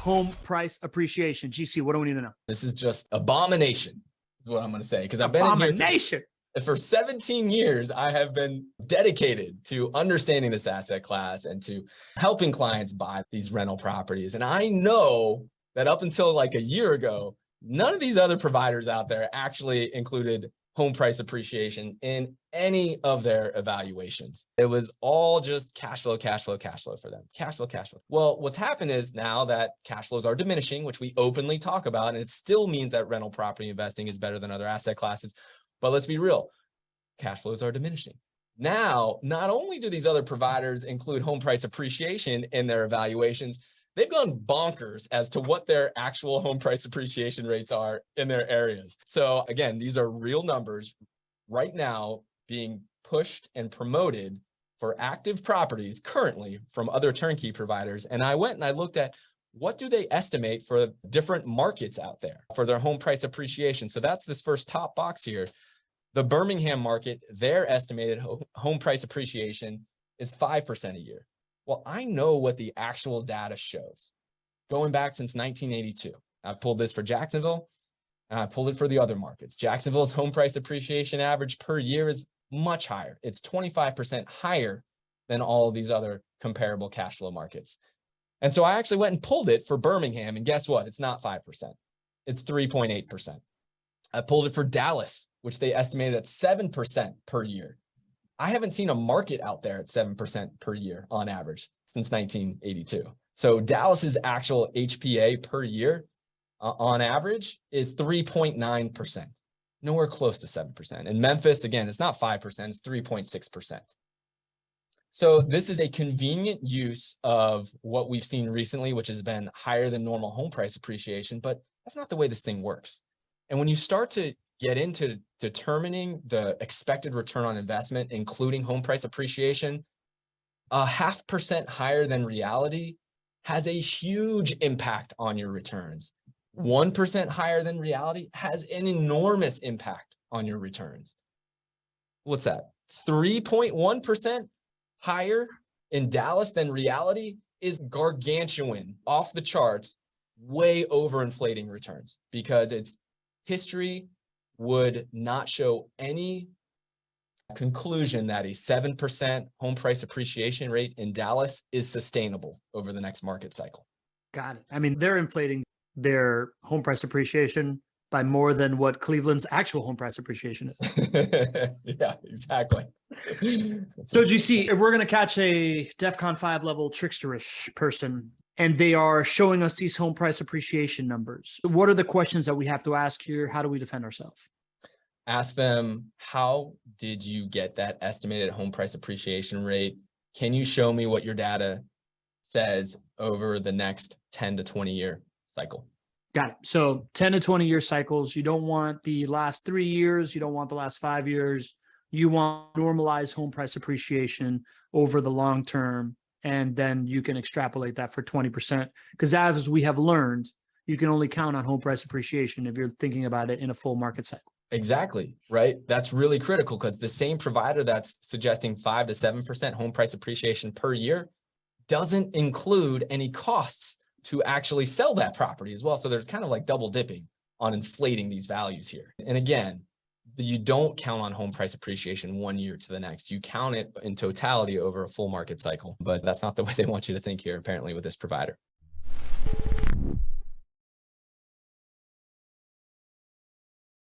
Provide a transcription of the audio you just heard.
home price appreciation. GC, what do we need to know? This is just abomination, is what I'm going to say. Because I've been in here for 17 years. I have been dedicated to understanding this asset class and to helping clients buy these rental properties. And I know that up until like a year ago, none of these other providers out there actually included home price appreciation in any of their evaluations. It was all just cash flow, cash flow, cash flow for them. Cash flow, cash flow. Well, what's happened is now that cash flows are diminishing, which we openly talk about, and it still means that rental property investing is better than other asset classes. But let's be real, cash flows are diminishing. Now, not only do these other providers include home price appreciation in their evaluations, they've gone bonkers as to what their actual home price appreciation rates are in their areas. So again, these are real numbers right now being pushed and promoted for active properties currently from other turnkey providers. And I went and I looked at what do they estimate for different markets out there for their home price appreciation. So that's this first top box here. The Birmingham market, their estimated home price appreciation is 5% a year. Well, I know what the actual data shows going back since 1982. I've pulled this for Jacksonville and I've pulled it for the other markets. Jacksonville's home price appreciation average per year is much higher. It's 25% higher than all of these other comparable cash flow markets. And so I actually went and pulled it for Birmingham, and guess what? It's not 5%. It's 3.8%. I pulled it for Dallas, which they estimated at 7% per year. I haven't seen a market out there at 7% per year on average since 1982. So Dallas's actual HPA per year on average is 3.9%, nowhere close to 7%. In Memphis, again, it's not 5%, it's 3.6%. So this is a convenient use of what we've seen recently, which has been higher than normal home price appreciation, but that's not the way this thing works. And when you start to get into determining the expected return on investment, including home price appreciation, 0.5% higher than reality has a huge impact on your returns. 1% higher than reality has an enormous impact on your returns. What's that? 3.1% higher in Dallas than reality is gargantuan, off the charts, way overinflating returns, because it's history would not show any conclusion that a 7% home price appreciation rate in Dallas is sustainable over the next market cycle. Got it. I mean, they're inflating their home price appreciation by more than what Cleveland's actual home price appreciation is. Yeah, exactly. So GC, if we're going to catch a DEFCON 5 level tricksterish person, and they are showing us these home price appreciation numbers, what are the questions that we have to ask here? How do we defend ourselves? Ask them, how did you get that estimated home price appreciation rate? Can you show me what your data says over the next 10 to 20 year cycle? Got it. So 10 to 20 year cycles. You don't want the last 3 years. You don't want the last 5 years. You want normalized home price appreciation over the long term. And then you can extrapolate that for 20%. Because as we have learned, you can only count on home price appreciation if you're thinking about it in a full market cycle. Exactly, right? That's really critical, because the same provider that's suggesting 5 to 7% home price appreciation per year doesn't include any costs to actually sell that property as well. So there's kind of like double dipping on inflating these values here. And again, you don't count on home price appreciation 1 year to the next. You count it in totality over a full market cycle, but that's not the way they want you to think here, apparently, with this provider.